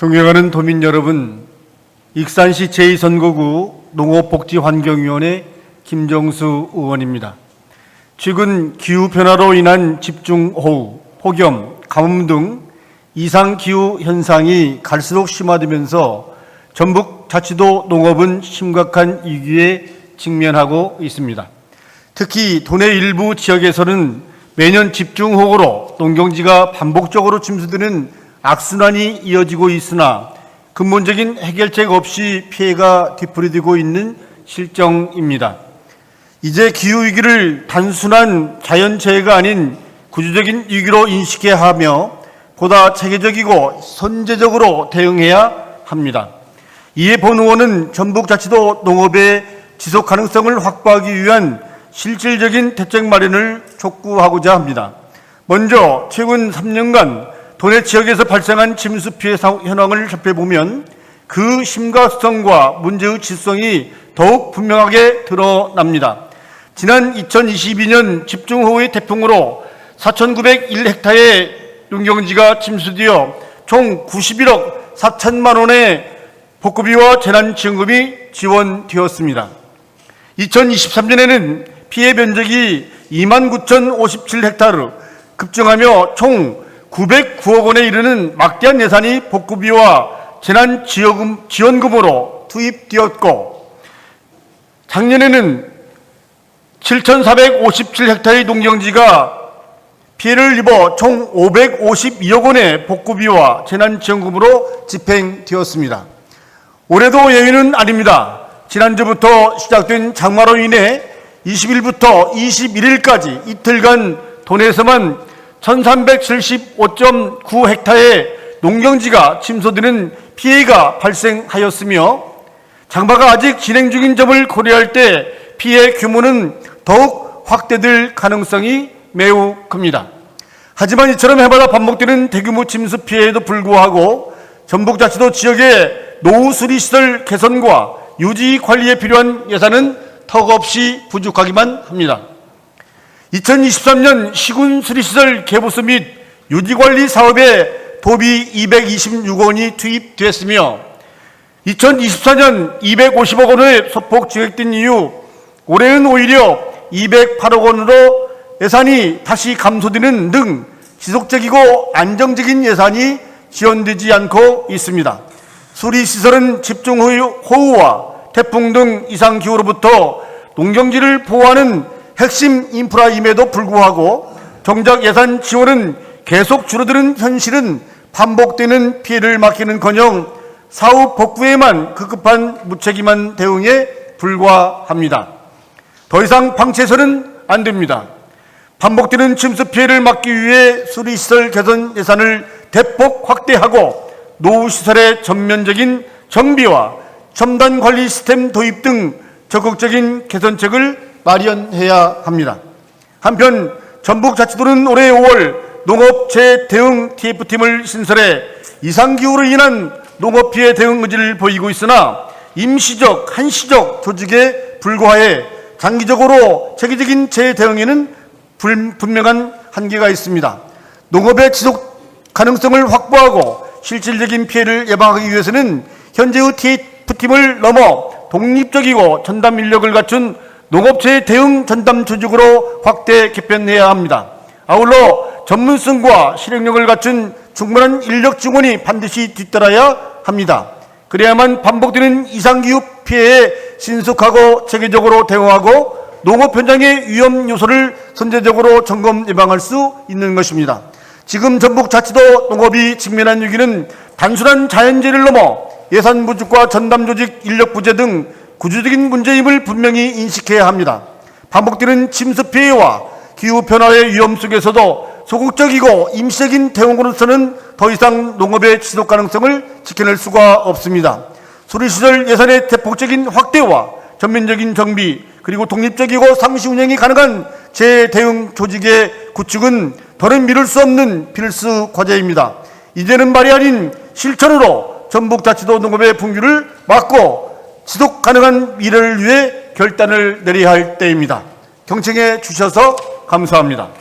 존경하는 도민 여러분, 익산시 제2선거구 농업복지환경위원회 김정수 의원입니다. 최근 기후변화로 인한 집중호우, 폭염, 가뭄 등 이상기후 현상이 갈수록 심화되면서 전북자치도 농업은 심각한 위기에 직면하고 있습니다. 특히 도내 일부 지역에서는 매년 집중호우로 농경지가 반복적으로 침수되는 악순환이 이어지고 있으나 근본적인 해결책 없이 피해가 뒤풀이되고 있는 실정입니다. 이제 기후위기를 단순한 자연재해가 아닌 구조적인 위기로 인식해야 하며 보다 체계적이고 선제적으로 대응해야 합니다. 이에 본 의원은 전북자치도 농업의 지속 가능성을 확보하기 위한 실질적인 대책 마련을 촉구하고자 합니다. 먼저 최근 3년간 도내 지역에서 발생한 침수 피해 현황을 살펴보면 그 심각성과 문제의 지속성이 더욱 분명하게 드러납니다. 지난 2022년 집중호우의 태풍으로 4,901헥타르의 농경지가 침수되어 총 91억 4천만 원의 복구비와 재난지원금이 지원되었습니다. 2023년에는 피해 면적이 29,057헥타르 급증하며 총 909억 원에 이르는 막대한 예산이 복구비와 재난지원금으로 투입되었고, 작년에는 7,457헥타르의 농경지가 피해를 입어 총 552억 원의 복구비와 재난지원금으로 집행되었습니다. 올해도 예외는 아닙니다. 지난주부터 시작된 장마로 인해 20일부터 21일까지 이틀간 도내에서만 1,375.9헥타르의 농경지가 침수되는 피해가 발생하였으며, 장마가 아직 진행 중인 점을 고려할 때 피해 규모는 더욱 확대될 가능성이 매우 큽니다. 하지만 이처럼 해마다 반복되는 대규모 침수 피해에도 불구하고 전북자치도 지역의 노후 수리시설 개선과 유지 관리에 필요한 예산은 턱없이 부족하기만 합니다. 2023년 시군 수리시설 개보수 및 유지관리 사업에 도비 226억 원이 투입됐으며 2024년 250억 원의 소폭 증액된 이후 올해는 오히려 208억 원으로 예산이 다시 감소되는 등 지속적이고 안정적인 예산이 지원되지 않고 있습니다. 수리시설은 집중호우와 태풍 등 이상기후로부터 농경지를 보호하는 핵심 인프라임에도 불구하고 정작 예산 지원은 계속 줄어드는 현실은 반복되는 피해를 막기는커녕 사후 복구에만 급급한 무책임한 대응에 불과합니다. 더 이상 방치해서는 안 됩니다. 반복되는 침수 피해를 막기 위해 수리시설 개선 예산을 대폭 확대하고 노후시설의 전면적인 정비와 첨단 관리 시스템 도입 등 적극적인 개선책을 마련해야 합니다. 한편 전북자치도는 올해 5월 농업 재대응 TF팀을 신설해 이상기후로 인한 농업 피해 대응 의지를 보이고 있으나 임시적, 한시적 조직에 불과해 장기적으로 체계적인 재대응에는 분명한 한계가 있습니다. 농업의 지속 가능성을 확보하고 실질적인 피해를 예방하기 위해서는 현재의 TF팀을 넘어 독립적이고 전담 인력을 갖춘 농업체 대응 전담 조직으로 확대 개편해야 합니다. 아울러 전문성과 실행력을 갖춘 충분한 인력 증원이 반드시 뒤따라야 합니다. 그래야만 반복되는 이상기후 피해에 신속하고 체계적으로 대응하고 농업 현장의 위험 요소를 선제적으로 점검 예방할 수 있는 것입니다. 지금 전북자치도 농업이 직면한 위기는 단순한 자연재해를 넘어 예산 부족과 전담 조직 인력 부재 등 구조적인 문제임을 분명히 인식해야 합니다. 반복되는 침수 피해와 기후변화의 위험 속에서도 소극적이고 임시적인 대응으로서는 더 이상 농업의 지속 가능성을 지켜낼 수가 없습니다. 수리시설 예산의 대폭적인 확대와 전면적인 정비, 그리고 독립적이고 상시 운영이 가능한 재대응 조직의 구축은 더는 미룰 수 없는 필수 과제입니다. 이제는 말이 아닌 실천으로 전북자치도 농업의 붕괴를 막고 지속 가능한 미래를 위해 결단을 내려야 할 때입니다. 경청해 주셔서 감사합니다.